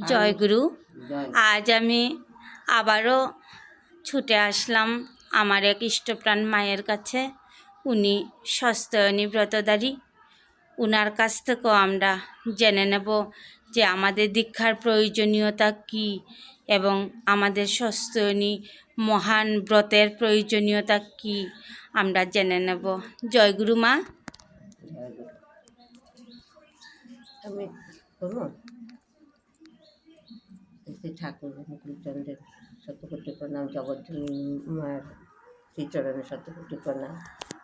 জয়গুরু। আজ আমি আবারও ছুটে আসলাম আমার এক ইষ্টপ্রাণ মায়ের কাছে। উনি সস্তায়নী ব্রতধারী। উনার কাছ থেকেও আমরা জেনে নেব যে আমাদের দীক্ষার প্রয়োজনীয়তা কী এবং আমাদের সস্তায়নী মহান ব্রতের প্রয়োজনীয়তা কী আমরা জেনে নেব। জয়গুরু মা। আমি করবো শ্রী ঠাকুর মুকুলচন্দ্রের শতকোটি প্রণাম, জগজ্জননী মার শ্রীচরণে শতকোটি প্রণাম,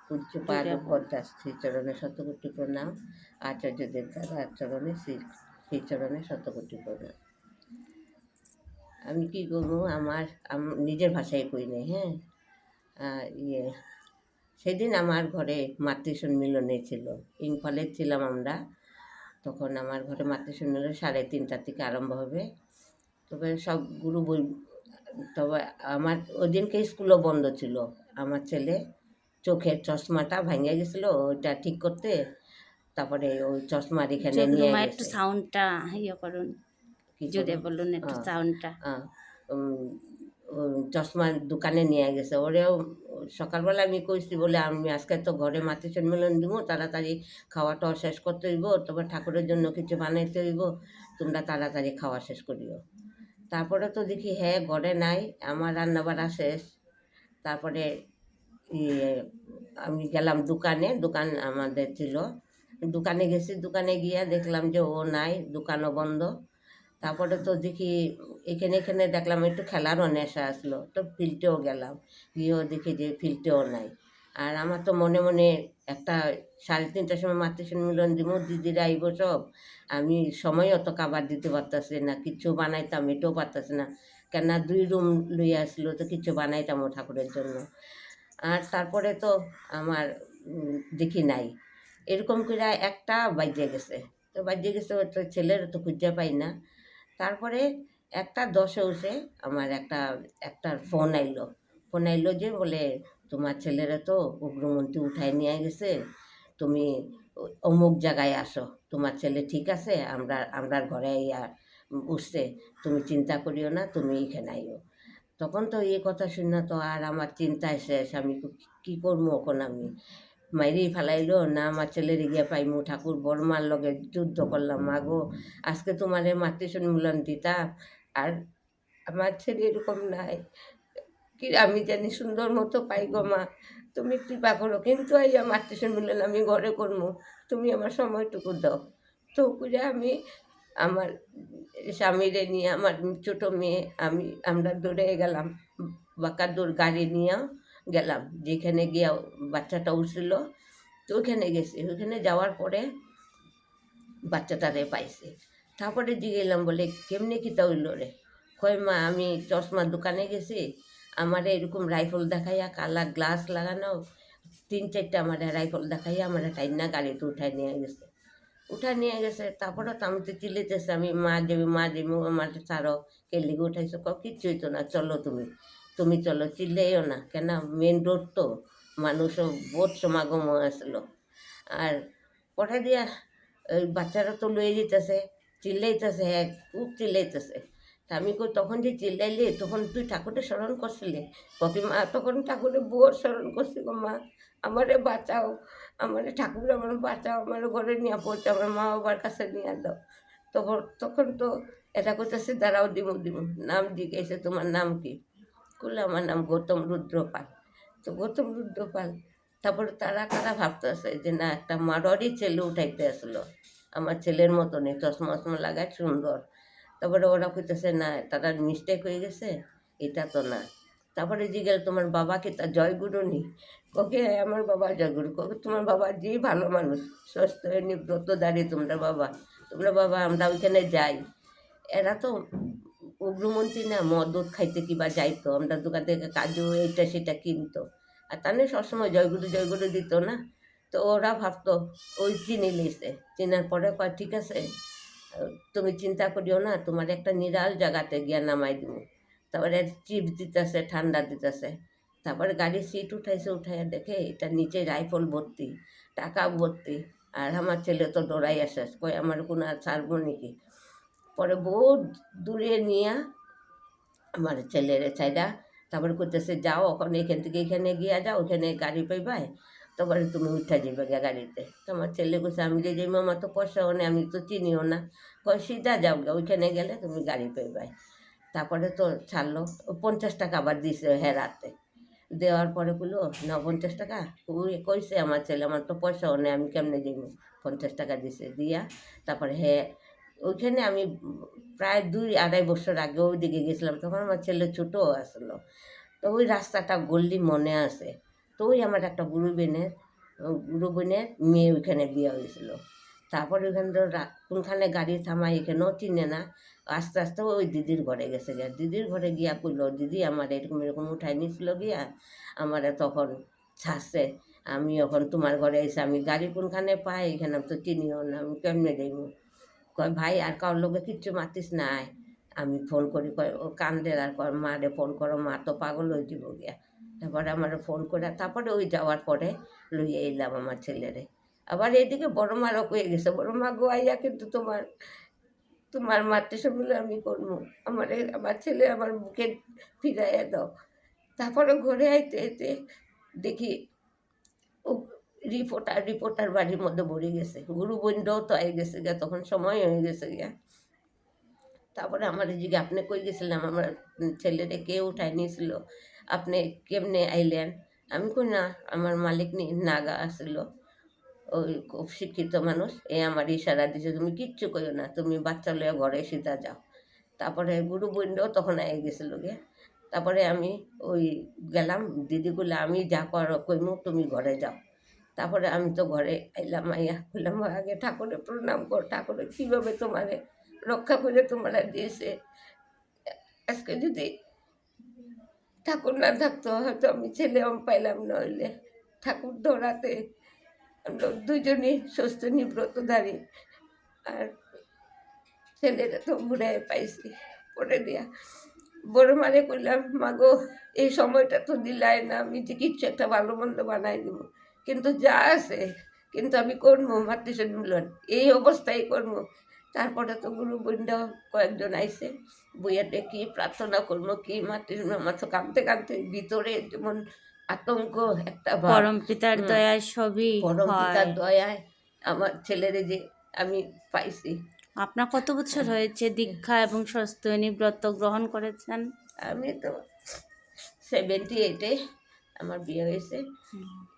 পূজ্যপাদ পদ্মাস শ্রীচরণে শতকোটি প্রণাম, আচার্যদের দ্বারা চরণে শ্রীচরণে শতকোটি প্রণাম। আমি কি করবো, আমার নিজের ভাষায় কই নাই। হ্যাঁ, সেদিন আমার ঘরে মাতৃসম্মিলনী ছিল, ইম্ফলে ছিলাম আমরা। তখন আমার ঘরে মাতৃসম্মিলন 3:30 থেকে আরম্ভ হবে। তবে সব গুরু বই, তবে আমার ওই দিনকে স্কুলও বন্ধ ছিল। আমার ছেলে চোখের চশমাটা ভেঙে গেছিলো, ওইটা ঠিক করতে তারপরে ওই চশমার এখানে নিয়ে গেছে। একটু সাউন্ডটা ইয়ে করুন, জুড়ে বলুন একটু সাউন্ডটা। চশমার দোকানে নিয়ে গেছে। ওরেও সকালবেলা আমি কইছি বলে, আমি আজকে তো ঘরে মাতৃসম্মেলন দিব, তাড়াতাড়ি খাওয়াটাও শেষ করতে হইব, তবে ঠাকুরের জন্য কিছু বানাইতে হইব, তোমরা তাড়াতাড়ি খাওয়া শেষ করিও। তারপরে তো দেখি হ্যাঁ ঘরে নাই, আমার রান্নাবাড়া শেষ। তারপরে আমি গেলাম দোকান আমাদের ছিল, দোকানে গেছি। দোকানে গিয়া দেখলাম যে ও নাই, দোকানও বন্ধ। তারপরে তো দেখি এখানে দেখলাম একটু খেলারও নেশা আসলো, তো ফিল্ডেও গেলাম, গিয়েও দেখি যে ফিল্ডেও নাই। আর আমার তো মনে মনে একটা 3:30টার সময় মাতৃসম্মিলন দিব, দিদিরা আইব সব, আমি সময় অত খাবার দিতে পারতেছি না, কিছু বানাইতাম এটাও পারতেছি না, কেন 2 রুম লইয়া আসলো, তো কিছু বানাইতাম ও ঠাকুরের জন্য। আর তারপরে তো আমার দেখি নাই, এরকম করে 1টা বাজে গেছে। তো বাজে গেছে, তো ছেলের তো খুঁজে পাই না। তারপরে 1:10 উঠে আমার একটা ফোন আইলো যে বলে, তোমার ছেলেরা তো উগ্রমন্ত্রী উঠায় নিয়ে গেছে, তুমি অমুক জায়গায় আসো, তোমার ছেলে ঠিক আছে, আমরা ঘরে উঠছে, তুমি চিন্তা করিও না, তুমি এখানে আইও। তখন তো এই কথা শুনে তো আর আমার চিন্তায় শেষ, আমি কী করবো এখন। আমি মাইরেই ফেলাইলো না, আমার ছেলের গিয়ে পাইমু, ঠাকুর বর্মার লগে যুদ্ধ করলাম, মাগো আজকে তোমারে মাতৃসম্মিলন দিতাম, আর আমার ছেলে এরকম নাই, কি আমি জানি সুন্দর মতো পাই গো মা, তুমি কৃপা করো, কিন্তু এই মাতৃসম্মিলন আমি ঘরে করবো, তুমি আমার সময়টুকু দাও। তো করে আমি আমার স্বামীরে নিয়ে, আমার ছোটো মেয়ে, আমরা দৌড়ে গেলাম, বাঁকাদুর গাড়ি নিয়ে গেলাম, যেখানে গিয়ে বাচ্চাটা উঠছিল। তো ওইখানে গেছি, ওইখানে যাওয়ার পরে বাচ্চাটারে পাইছে। তারপরে জিগেলাম বলে, কেমনে কিতা হইল রে? কয় মা, আমি চশমার দোকানে গেছি, আমার এরকম রাইফেল দেখাইয়া, কালা গ্লাস লাগানো 3-4টা আমার রাইফেল দেখাইয়া আমার টাইনা গাড়িতে উঠায় নিয়ে গেছে। তারপরে তো আমি তো চিল্লিতেছে, আমি মা দেবী আমার ছাড়ো, কে লিগে উঠাইছো? কিচ্ছু হইতো না, চলো তুমি চলো, চিল্লাইও না, কেন মেন রোড তো, মানুষও বহুত সমাগম আসলো। আর পরে দিয়া ওই বাচ্চারা তো লয়ে যেতেছে, চিল্লাইতেছে, হ্যাঁ খুব চিল্লাইতেছে। তা আমি কই, তখন যে চিল্লাইলি তখন তুই ঠাকুরের স্মরণ করছিলি? কপি মা, তখন ঠাকুরের বউর স্মরণ করছি গো মা, আমারে বাঁচাও, আমারে ঠাকুর আমার বাঁচাও, আমার ঘরে নিয়ে পৌঁছে, আমার মা বাবার কাছে নিয়ে দাও। তখন তো এটা করতেছে, দাঁড়াও দিমু। নাম জিজ্ঞেসে, তোমার নাম কি? করলে আমার নাম গৌতম রুদ্রপাল। তো গৌতম রুদ্রপাল, তারপরে তারা ভাবতেছে যে না, একটা মারোয়ারি ছেলে উঠাইতে আসলো, আমার ছেলের মতনই চশমা লাগায় সুন্দর। তারপরে ওরা কইতেছে না, তারা মিস্টেক হয়ে গেছে, এটা তো না। তারপরে জিজ্ঞেস, তোমার বাবা কি তা জয়গুরু নি? ককে আমার বাবা জয়গুরু। ককে তোমার বাবা যে ভালো মানুষ, সুস্থ ব্রতধারী তোমরা বাবা, আমরা ওইখানে যাই। এরা তো উগ্রমন্ত্রী না, মদ খাইতে কিবা যাইতো, আমরা দোকান থেকে কাজু এইটা সেটা কিনতো, আর তাহলে সবসময় জয়গুরু দিত না। তো ওরা ভাবতো ওই চিনি লিছে, চিনার পরে কয় ঠিক আছে, তুমি চিন্তা করিও না, তোমার একটা নিরাল জায়গাতে গিয়া নামাই দিব। তারপরে চিপস দিতেছে, ঠান্ডা দিতেছে। তারপরে গাড়ির সিট উঠাইয়া দেখে এটা নিচে রাইফেল ভর্তি, টাকা ভর্তি। আর আমার ছেলে তো ডরাই আসে, কয় আমার কোনো আর ছাড়বো নাকি? পরে বহুত দূরে নিয়ে আমার ছেলের চাইডা তারপরে করতেছে যাও ওখানে এখান থেকে এখানে গিয়া যাও ওখানে গাড়ি পাইবাই তারপরে তুমি উঠা যাবে গিয়া গাড়িতে। তো আমার ছেলে কইছে আমি যে যাইম আমার তো পয়সাও নেই আমি তো চিনিও না। কয় সিধা যাও গা ওইখানে গেলে তুমি গাড়ি পাইবাই। তারপরে তো ছাড়লো 50 টাকা আবার দিছে হ্যাঁ রাতে। দেওয়ার পরে বললো না 50 টাকা ওই কইছে আমার ছেলে আমার তো পয়সাও নেই আমি কেমনে যাইব। 50 টাকা দিছে দিয়া তারপরে হ্যাঁ ওইখানে আমি প্রায় 2-2.5 বছর আগে ওইদিকে গেছিলাম তখন আমার ছেলে ছোটও আসলো। তো ওই রাস্তাটা গল্লি মনে আছে। তো ওই আমার একটা গুরু বোনের মেয়ে ওইখানে বিয়ে হয়েছিল। তারপরে ওইখানে তো কোনখানে গাড়ি থামাই এখানেও চিনে না। আস্তে আস্তে ওই দিদির ঘরে গেছে গিয়া দিদির ঘরে গিয়া কইলো দিদি আমার এরকম এরকম উঠাই নিয়েছিল গিয়া আমারে তখন ছাড়ছে। আমি এখন তোমার ঘরে এসে আমি গাড়ি কোনখানে পাই এখানে আমি তো চিনিও না আমি কেমনে যাইব। কয় ভাই আর কারোর লোকে কিচ্ছু মাতিস নাই আমি ফোন করি কয় ও কান্দে আর কয় মারে ফোন করো মা তো পাগল হয়ে যাব গিয়া। তারপরে আমার ফোন করে তারপরে ওই যাওয়ার পরে লইয়ে এলাম আমার ছেলেরে। আবার এইদিকে বড় মারও কয়ে গেছে বড় মা গো আইয়া কিন্তু তোমার তোমার মাতৃ সম্মেলন আমি করবো আমার ছেলে আমার বুকে ফিরাইয়া দাও। তারপরে ঘরে আইতে আইতে দেখি ও রিপোর্টার বাড়ির মধ্যে ভরে গেছে গুরু বন্ধও তো আই গেছে গিয়া তখন সময় হয়ে গেছে গিয়া। তারপরে আমার জিজ্ঞে আপনি কই গেছিলাম আমার ছেলেরে কে উঠাই নিয়েছিল আপনি কেমনে আইলেন। আমি কই না আমার মালিক নাগা আসছিল ওই খুব শিক্ষিত মানুষ এ আমার ইশারা দিছে তুমি কিচ্ছু কইও না তুমি বাচ্চা লইয়া ঘরে সিধা যাও। তারপরে গুরু বন্ধও তখন আই গেছিল গিয়া। তারপরে আমি ওই গেলাম দিদিগুলো আমি যা করো কইমু তুমি ঘরে যাও। তারপরে আমি তো ঘরে আইলাম আইয়া কইলাম আগে ঠাকুরে প্রণাম কর ঠাকুরে কীভাবে তোমারে রক্ষা করে তোমরা দিয়েছে। আজকে যদি ঠাকুর না থাকতো হয়তো আমি ছেলেও পাইলাম নইলে ঠাকুর ধরাতে আমরা দুজনই সুস্থ নিব্রতধারী। আর ছেলেরা তো ঘুরে পাইছি পরে দিয়া বড় মারে কইলাম মাগো এই সময়টা তো দিলাই না আমি যে কিচ্ছু একটা ভালো মন্দ বানাই দিব কিন্তু যা আছে কিন্তু আমি করবো মাতৃসম্মিলন এই অবস্থায় করবো। তারপরে তো গুরু বন্ধু কয়েকজন আইসে বইয়াতে কি প্রার্থনা করবো কি মাতৃসম্মিলন আমার তো কাঁদতে কাঁদতে ভিতরে যেমন আতঙ্ক একটা ভাব। পরম পিতার দয়ায় সবই পরম হয়। পিতার দয়ায় আমার ছেলেরে যে আমি পাইছি। আপনার কত বছর হয়েছে দীক্ষা এবং স্বস্তিনী ব্রত গ্রহণ করেছেন? আমি তো 78-এ আমার বিয়ে হয়েছে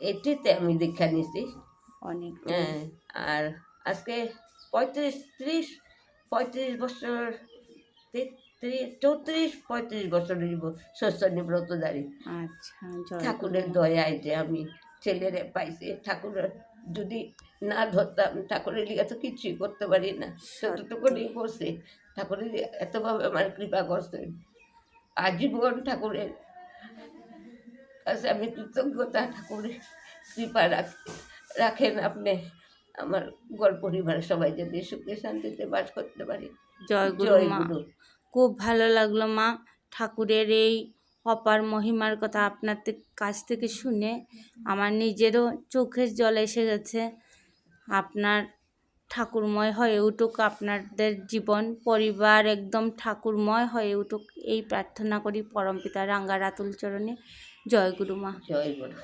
80-তে আমি দীক্ষা নিয়েছি। অনেক হ্যাঁ আর আজকে 35 বছর 34-35 বছর হইব স্বস্তিনী ব্রতধারী। আচ্ছা জয় ঠাকুরের গুরু। দয়ায় যে আমি ছেলেরে পাইছি ঠাকুরের যদি না ধরতাম ঠাকুরের লিগে তো কিছুই করতে পারি না ততটুকুনি করছে ঠাকুরের এতভাবে আমার কৃপা করছেন আজীবন ঠাকুরের কাছে আমি কৃতজ্ঞতা ঠাকুরের কৃপা রাখেন আপনি আমার ঘর পরিবার সবাই যদি সুখে শান্তিতে বাস করতে পারি। জয় গুরু জয় মা। গুরু। খুব ভালো লাগলো মা ঠাকুরের এই অপার মহিমার কথা আপনার কাছ থেকে শুনে আমার নিজেরও চোখের জল এসে গেছে। আপনার ঠাকুরময় হয়ে উঠুক আপনাদের জীবন পরিবার একদম ঠাকুরময় হয়ে উঠুক এই প্রার্থনা করি পরমপিতা রাঙ্গা রাতুল চরণে। জয় গুরু মা। জয় গুরু।